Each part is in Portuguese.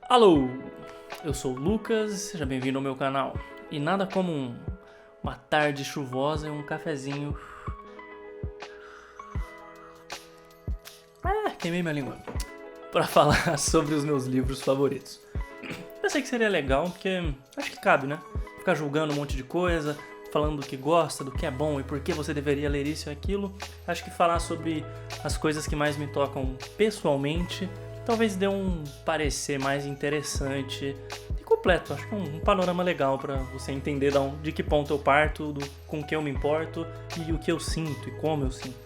Alô, eu sou o Lucas, seja bem-vindo ao meu canal. E nada como uma tarde chuvosa e um cafezinho. Queimei minha língua. Pra falar sobre os meus livros favoritos. Pensei que seria legal, porque acho que cabe, né? Ficar julgando um monte de coisa, falando do que gosta, do que é bom e por que você deveria ler isso e aquilo. Acho que falar sobre as coisas que mais me tocam pessoalmente talvez dê um parecer mais interessante e completo. Acho que um panorama legal pra você entender de que ponto eu parto, com o que eu me importo e o que eu sinto e como eu sinto.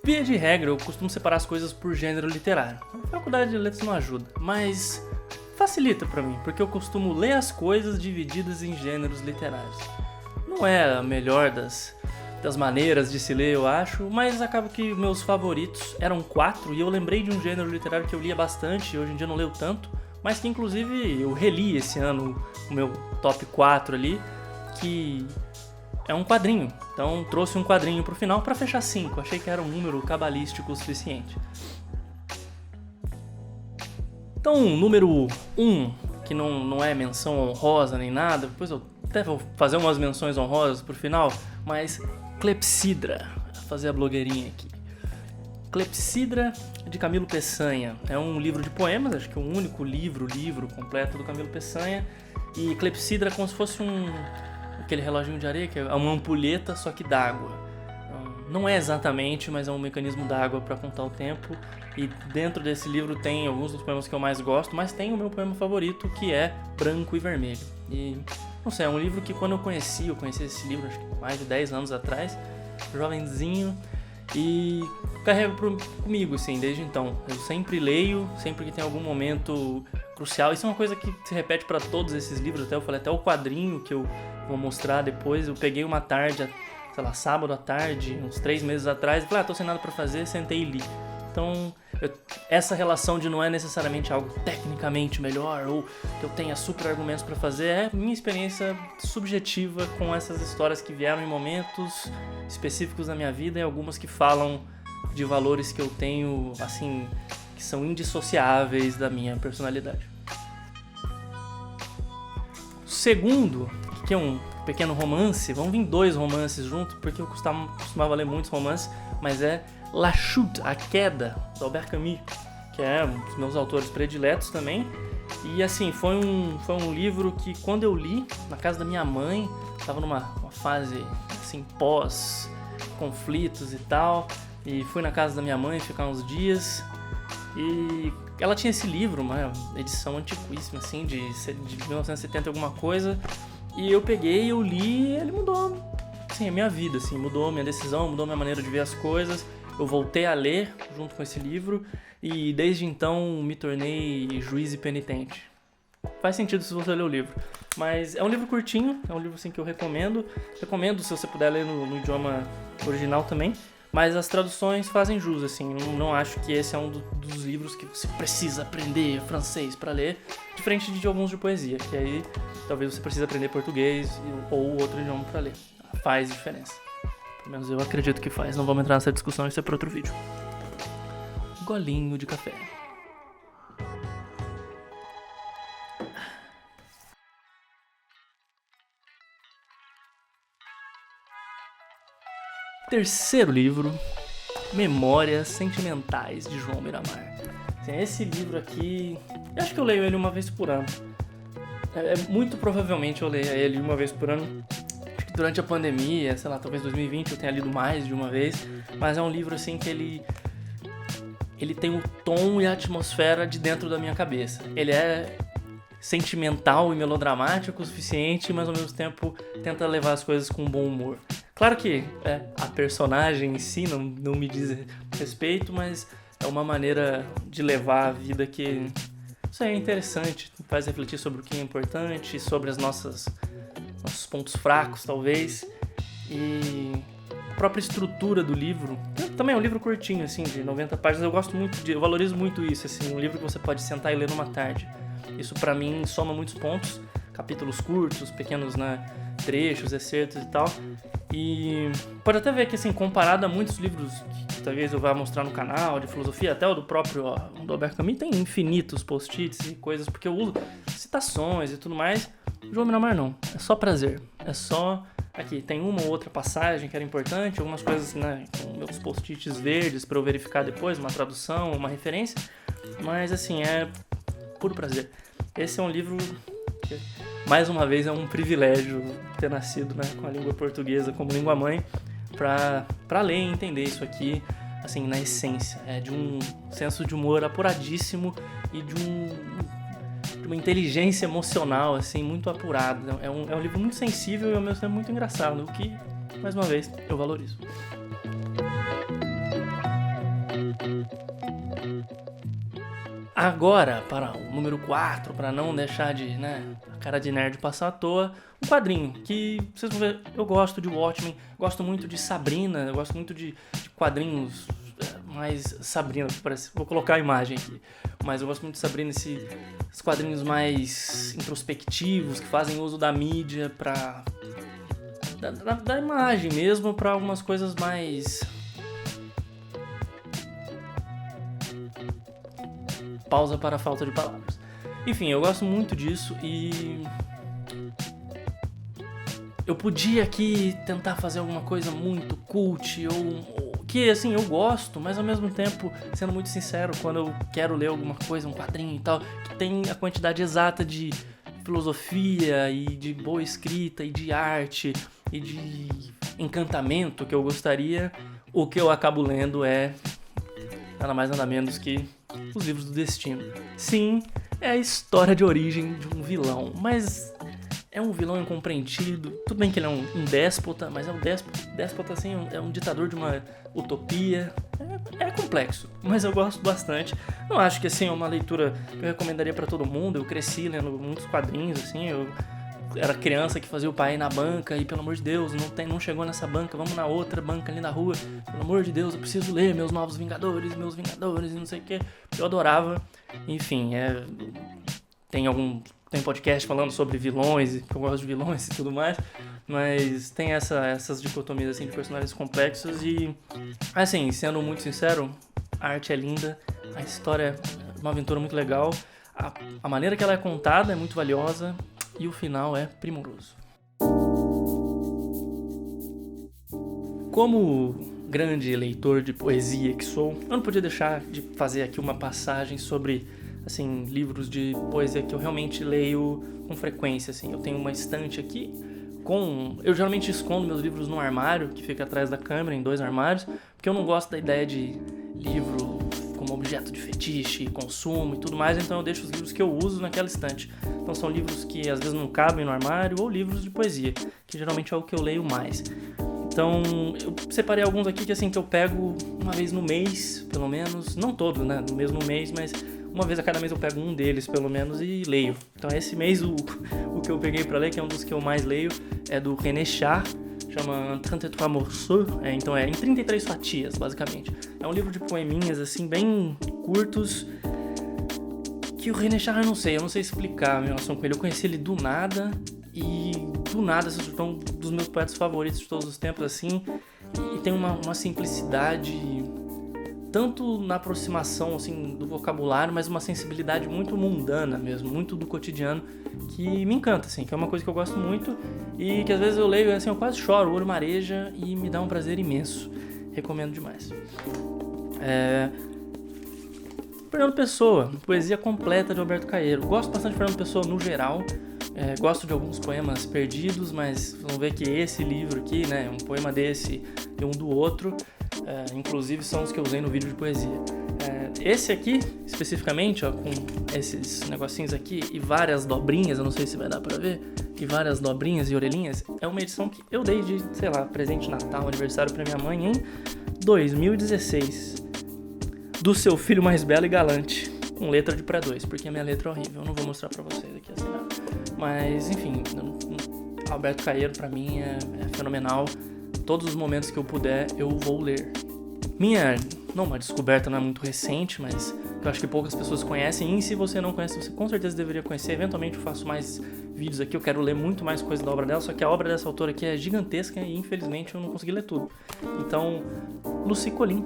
Via de regra, eu costumo separar as coisas por gênero literário. A faculdade de letras não ajuda, mas facilita pra mim, porque eu costumo ler as coisas divididas em gêneros literários. Não é a melhor das maneiras de se ler, eu acho, mas acaba que meus favoritos eram 4 e eu lembrei de um gênero literário que eu lia bastante e hoje em dia não leio tanto, mas que inclusive eu reli esse ano o meu top 4 ali, que é um quadrinho. Então trouxe um quadrinho pro final pra fechar 5, achei que era um número cabalístico o suficiente. Então, número 1, que não é menção honrosa nem nada, depois eu até vou fazer umas menções honrosas pro final, mas Clepsidra, vou fazer a blogueirinha aqui. Clepsidra, de Camilo Peçanha, é um livro de poemas, acho que é o único livro completo do Camilo Peçanha, e Clepsidra é como se fosse aquele reloginho de areia, que é uma ampulheta, só que d'água. Não é exatamente, mas é um mecanismo d'água para contar o tempo. E dentro desse livro tem alguns dos poemas que eu mais gosto, mas tem o meu poema favorito, que é Branco e Vermelho. E, não sei, é um livro que quando eu conheci esse livro, acho que mais de 10 anos atrás, jovenzinho, e carrego comigo, assim, desde então. Eu sempre leio, sempre que tem algum momento crucial. Isso é uma coisa que se repete para todos esses livros, eu falei até o quadrinho que eu vou mostrar depois. Eu peguei uma tarde, sei lá, sábado à tarde, uns 3 meses atrás, e falei, tô sem nada pra fazer, sentei e li. Então, essa relação de não é necessariamente algo tecnicamente melhor ou que eu tenha super argumentos pra fazer, é minha experiência subjetiva com essas histórias que vieram em momentos específicos da minha vida e algumas que falam de valores que eu tenho, assim, que são indissociáveis da minha personalidade. O segundo, que é um pequeno romance, vão vir 2 romances juntos, porque eu costumava ler muitos romances, mas é La Chute, A Queda, do Albert Camus, que é um dos meus autores prediletos também. E assim, foi um livro que quando eu li, na casa da minha mãe, estava numa fase assim, pós-conflitos e tal, e fui na casa da minha mãe ficar uns dias, e ela tinha esse livro, uma edição antiquíssima, assim, de 1970 alguma coisa, e eu peguei, eu li, e ele mudou, assim, a minha vida, assim, mudou minha decisão, mudou minha maneira de ver as coisas. Eu voltei a ler junto com esse livro e desde então me tornei juiz e penitente. Faz sentido se você ler o livro, mas é um livro curtinho, é um livro assim que eu recomendo. Recomendo se você puder ler no idioma original também, mas as traduções fazem jus, assim. Eu não acho que esse é um dos livros que você precisa aprender francês para ler, diferente de alguns de poesia, que aí talvez você precise aprender português ou outro idioma para ler. Faz diferença. Pelo menos eu acredito que faz. Não vamos entrar nessa discussão, isso é para outro vídeo. Golinho de café. Terceiro livro, Memórias Sentimentais, de João Miramar. Assim, esse livro aqui, eu acho que eu leio ele uma vez por ano. Muito provavelmente eu leio ele uma vez por ano. Durante a pandemia, sei lá, talvez 2020 eu tenha lido mais de uma vez, mas é um livro assim que ele tem o tom e a atmosfera de dentro da minha cabeça. Ele é sentimental e melodramático o suficiente, mas ao mesmo tempo tenta levar as coisas com bom humor. Claro que a personagem em si não me diz respeito, mas é uma maneira de levar a vida que isso é interessante, faz refletir sobre o que é importante, sobre as nossos pontos fracos, talvez, e a própria estrutura do livro. Também é um livro curtinho, assim, de 90 páginas. Eu valorizo muito isso, assim, um livro que você pode sentar e ler numa tarde. Isso, pra mim, soma muitos pontos, capítulos curtos, pequenos, né, trechos, excertos e tal. E pode até ver que, assim, comparado a muitos livros que talvez eu vá mostrar no canal de filosofia, até o do próprio do Albert Camus, tem infinitos post-its e coisas, porque eu uso citações e tudo mais. João Miramar não, é só prazer, é só... Aqui, tem uma ou outra passagem que era importante, algumas coisas, né, com meus post-its verdes para eu verificar depois, uma tradução, uma referência, mas, assim, é puro prazer. Esse é um livro que, mais uma vez, é um privilégio ter nascido, né, com a língua portuguesa como língua mãe, para ler e entender isso aqui, assim, na essência. É de um senso de humor apuradíssimo e de uma inteligência emocional, assim, muito apurada. É um livro muito sensível e ao mesmo tempo muito engraçado, o que, mais uma vez, eu valorizo. Agora, para o número 4, para não deixar de, né, a cara de nerd passar à toa, um quadrinho que, vocês vão ver, eu gosto de Watchmen, gosto muito de Sabrina, eu gosto muito de quadrinhos mais Sabrina, parece, vou colocar a imagem aqui, mas eu gosto muito de Sabrina, esses quadrinhos mais introspectivos, que fazem uso da mídia da imagem mesmo, para algumas coisas mais... Pausa para a falta de palavras. Enfim, eu gosto muito disso e... eu podia aqui tentar fazer alguma coisa muito cult ou que, assim, eu gosto, mas ao mesmo tempo, sendo muito sincero, quando eu quero ler alguma coisa, um quadrinho e tal, que tem a quantidade exata de filosofia e de boa escrita e de arte e de encantamento que eu gostaria, o que eu acabo lendo é nada mais nada menos que os livros do destino. Sim, é a história de origem de um vilão, mas é um vilão incompreendido. Tudo bem que ele é um déspota, mas é um déspota assim, é um ditador de uma utopia. É complexo, mas eu gosto bastante. Não acho que, assim, é uma leitura que eu recomendaria pra todo mundo. Eu cresci lendo muitos quadrinhos, assim, eu era criança que fazia o pai ir na banca e, pelo amor de Deus, não chegou nessa banca, vamos na outra banca ali na rua, pelo amor de Deus, eu preciso ler meus novos Vingadores e não sei o que. Eu adorava. Enfim, tem podcast falando sobre vilões, que eu gosto de vilões e tudo mais, mas tem essas dicotomias, assim, de personagens complexos e, assim, sendo muito sincero, a arte é linda, a história é uma aventura muito legal, a maneira que ela é contada é muito valiosa e o final é primoroso. Como grande leitor de poesia que sou, eu não podia deixar de fazer aqui uma passagem sobre, assim, livros de poesia que eu realmente leio com frequência, assim. Eu tenho uma estante aqui eu geralmente escondo meus livros num armário que fica atrás da câmera, em 2 armários, porque eu não gosto da ideia de livro como objeto de fetiche, consumo e tudo mais, então eu deixo os livros que eu uso naquela estante. Então são livros que às vezes não cabem no armário, ou livros de poesia, que geralmente é o que eu leio mais. Então, eu separei alguns aqui que, assim, que eu pego uma vez no mês, pelo menos, não todos, né, no mesmo mês, mas uma vez a cada mês eu pego um deles, pelo menos, e leio. Então, esse mês, o que eu peguei pra ler, que é um dos que eu mais leio, é do René Char, chama 33 morceaux, então é em 33 fatias, basicamente. É um livro de poeminhas, assim, bem curtos, que o René Char, eu não sei explicar a minha relação com ele. Eu conheci ele do nada, e do nada se tornou um dos meus poetas favoritos de todos os tempos, assim, e tem uma simplicidade, tanto na aproximação, assim, do vocabulário, mas uma sensibilidade muito mundana mesmo, muito do cotidiano, que me encanta, assim, que é uma coisa que eu gosto muito e que às vezes eu leio, assim, eu quase choro, o olho mareja e me dá um prazer imenso. Recomendo demais. Fernando Pessoa, poesia completa de Alberto Caeiro. Gosto bastante de Fernando Pessoa no geral. Gosto de alguns poemas perdidos, mas vamos ver que esse livro aqui, né, um poema desse e um do outro, inclusive são os que eu usei no vídeo de poesia. Esse aqui, especificamente, ó, com esses negocinhos aqui e várias dobrinhas, eu não sei se vai dar pra ver, e várias dobrinhas e orelhinhas, é uma edição que eu dei de, sei lá, presente de Natal, aniversário pra minha mãe em 2016, do Seu Filho Mais Belo e Galante, com letra de pré-2, porque a minha letra é horrível, eu não vou mostrar pra vocês aqui assim, não. Mas, enfim, Alberto Caeiro pra mim é fenomenal. Todos os momentos que eu puder, eu vou ler. Uma descoberta não é muito recente, mas que eu acho que poucas pessoas conhecem, e se você não conhece, você com certeza deveria conhecer. Eventualmente eu faço mais vídeos aqui, eu quero ler muito mais coisa da obra dela, só que a obra dessa autora aqui é gigantesca e infelizmente eu não consegui ler tudo. Então, Lucy Collin,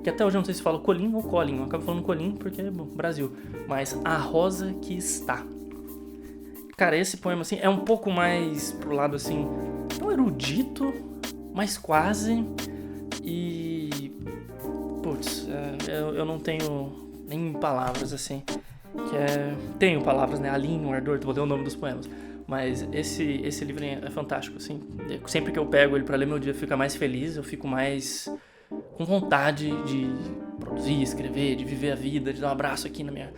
que até hoje eu não sei se fala Colin ou Colin, eu acabo falando Colin porque é Brasil, mas A Rosa que Está. Cara, esse poema assim é um pouco mais pro lado assim, não erudito, mas quase, e putz, eu não tenho nem palavras assim, tenho palavras, né, alinho, ardor, vou ler o nome dos poemas, mas esse livro é fantástico, assim, sempre que eu pego ele pra ler meu dia fica mais feliz, eu fico mais com vontade de produzir, escrever, de viver a vida, de dar um abraço aqui na minha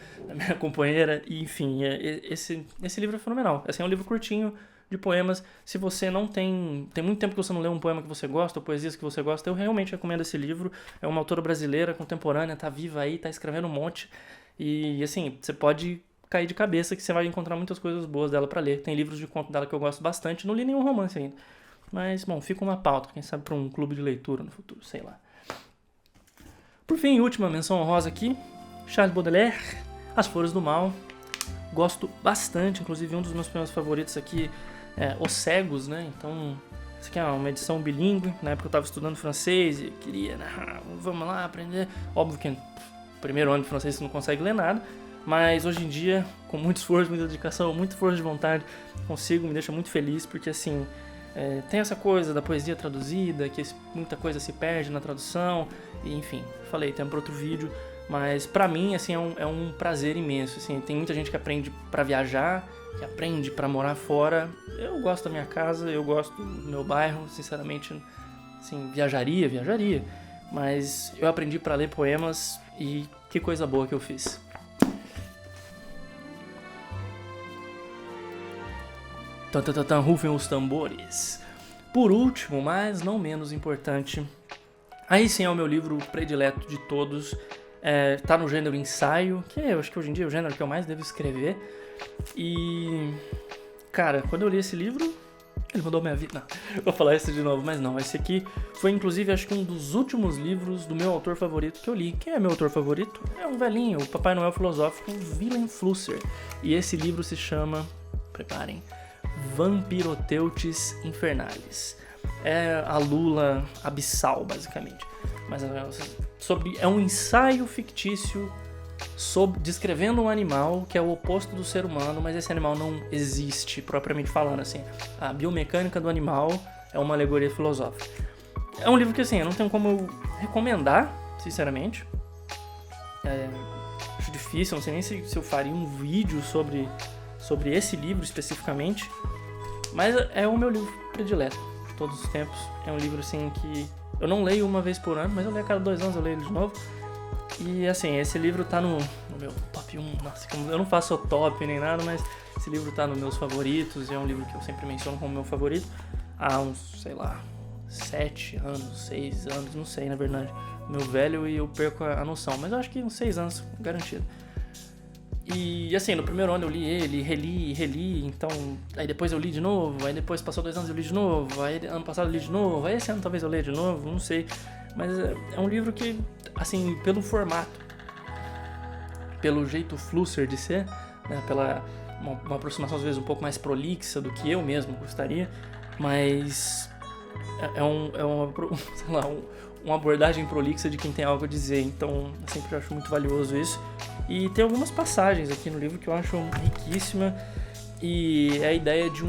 companheira, e enfim, esse livro é fenomenal, assim, é um livro curtinho, de poemas. Se você não tem muito tempo que você não lê um poema que você gosta, ou poesias que você gosta, eu realmente recomendo esse livro. É uma autora brasileira, contemporânea, tá viva aí, tá escrevendo um monte. E assim, você pode cair de cabeça que você vai encontrar muitas coisas boas dela pra ler. Tem livros de conto dela que eu gosto bastante, não li nenhum romance ainda. Mas, bom, fica uma pauta, quem sabe pra um clube de leitura no futuro, sei lá. Por fim, última menção honrosa aqui, Charles Baudelaire, As Flores do Mal. Gosto bastante, inclusive um dos meus poemas favoritos aqui Os Cegos, né? Então, isso aqui é uma edição bilíngue. Na época eu estava estudando francês e queria, vamos lá aprender. Óbvio que no primeiro ano de francês você não consegue ler nada, mas hoje em dia, com muito esforço, muita dedicação, muita força de vontade, consigo, me deixa muito feliz, porque assim, tem essa coisa da poesia traduzida, que muita coisa se perde na tradução, e enfim, falei, tem para outro vídeo. Mas pra mim, assim, é um prazer imenso, assim, tem muita gente que aprende pra viajar, que aprende pra morar fora. Eu gosto da minha casa, eu gosto do meu bairro, sinceramente, assim, viajaria, mas eu aprendi pra ler poemas e que coisa boa que eu fiz. Rufem os tambores. Por último, mas não menos importante, aí sim é o meu livro predileto de todos. Tá no gênero ensaio, que eu acho que hoje em dia é o gênero que eu mais devo escrever. E, cara, quando eu li esse livro, ele mudou minha vida. Não, vou falar isso de novo, mas não. Esse aqui foi, inclusive, acho que um dos últimos livros do meu autor favorito que eu li. Quem é meu autor favorito? É um velhinho, o Papai Noel filosófico, Willem Flusser. E esse livro se chama, preparem, Vampiroteutes Infernalis. É a Lula abissal, basicamente. Mas é um ensaio fictício descrevendo um animal que é o oposto do ser humano, mas esse animal não existe, propriamente falando, assim. A biomecânica do animal é uma alegoria filosófica. É um livro que, assim, eu não tenho como eu recomendar, sinceramente. Acho difícil, não sei nem se eu faria um vídeo sobre esse livro especificamente, mas é o meu livro predileto de todos os tempos. É um livro, assim, que eu não leio uma vez por ano, mas eu leio a cada 2 anos, eu leio ele de novo. E assim, esse livro tá no meu top 1. Nossa, eu não faço o top nem nada, mas esse livro tá nos meus favoritos. E é um livro que eu sempre menciono como meu favorito há uns, sei lá, 7 anos, 6 anos, não sei, na verdade. Meu velho, e eu perco a noção, mas eu acho que uns 6 anos, garantido. E assim, no primeiro ano eu li ele, reli, então aí depois eu li de novo, aí depois passou 2 anos eu li de novo, aí ano passado eu li de novo, aí esse ano talvez eu leia de novo, não sei. Mas é um livro que, assim, pelo formato, pelo jeito Flusser de ser, né, pela uma aproximação às vezes um pouco mais prolixa do que eu mesmo gostaria, mas uma abordagem prolixa de quem tem algo a dizer, então eu sempre acho muito valioso isso. E tem algumas passagens aqui no livro que eu acho riquíssima, e é a ideia de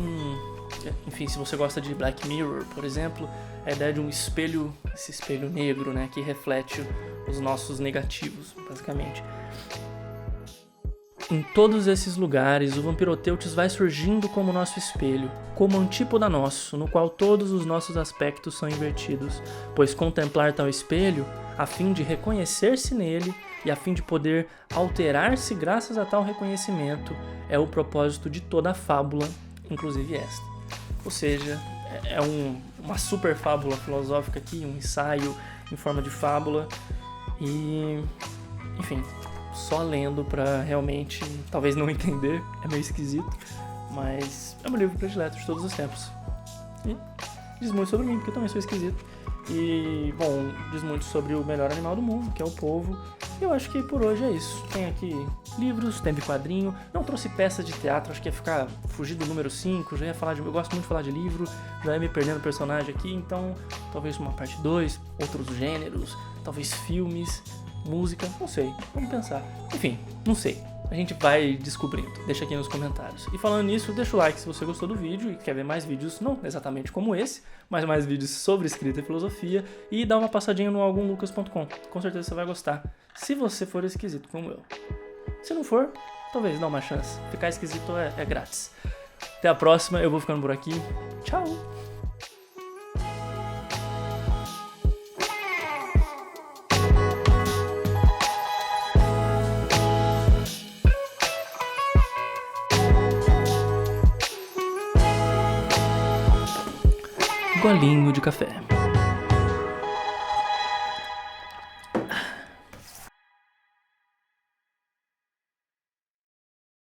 enfim, se você gosta de Black Mirror, por exemplo, é a ideia de um espelho, esse espelho negro, né, que reflete os nossos negativos, basicamente. Em todos esses lugares, o Vampiroteutes vai surgindo como nosso espelho, como antípoda nosso, no qual todos os nossos aspectos são invertidos, pois contemplar tal espelho, a fim de reconhecer-se nele e a fim de poder alterar-se graças a tal reconhecimento, é o propósito de toda a fábula, inclusive esta. Ou seja, é uma super fábula filosófica aqui, um ensaio em forma de fábula, e, enfim, só lendo pra realmente, talvez não entender, é meio esquisito, mas é meu livro predileto de todos os tempos. E diz muito sobre mim, porque eu também sou esquisito. E, bom, diz muito sobre o melhor animal do mundo, que é o povo. Eu acho que por hoje é isso. Tem aqui livros, teve quadrinho. Não trouxe peça de teatro, acho que ia fugir do número 5. Já ia falar eu gosto muito de falar de livro, já ia me perdendo personagem aqui, então talvez uma parte 2, outros gêneros, talvez filmes, música, não sei, vamos pensar. Enfim, não sei. A gente vai descobrindo, deixa aqui nos comentários. E falando nisso, deixa o like se você gostou do vídeo e quer ver mais vídeos, não exatamente como esse, mas mais vídeos sobre escrita e filosofia, e dá uma passadinha no algumlucas.com, com certeza você vai gostar, se você for esquisito como eu. Se não for, talvez dá uma chance, ficar esquisito é grátis. Até a próxima, eu vou ficando por aqui, tchau! Golinho de café.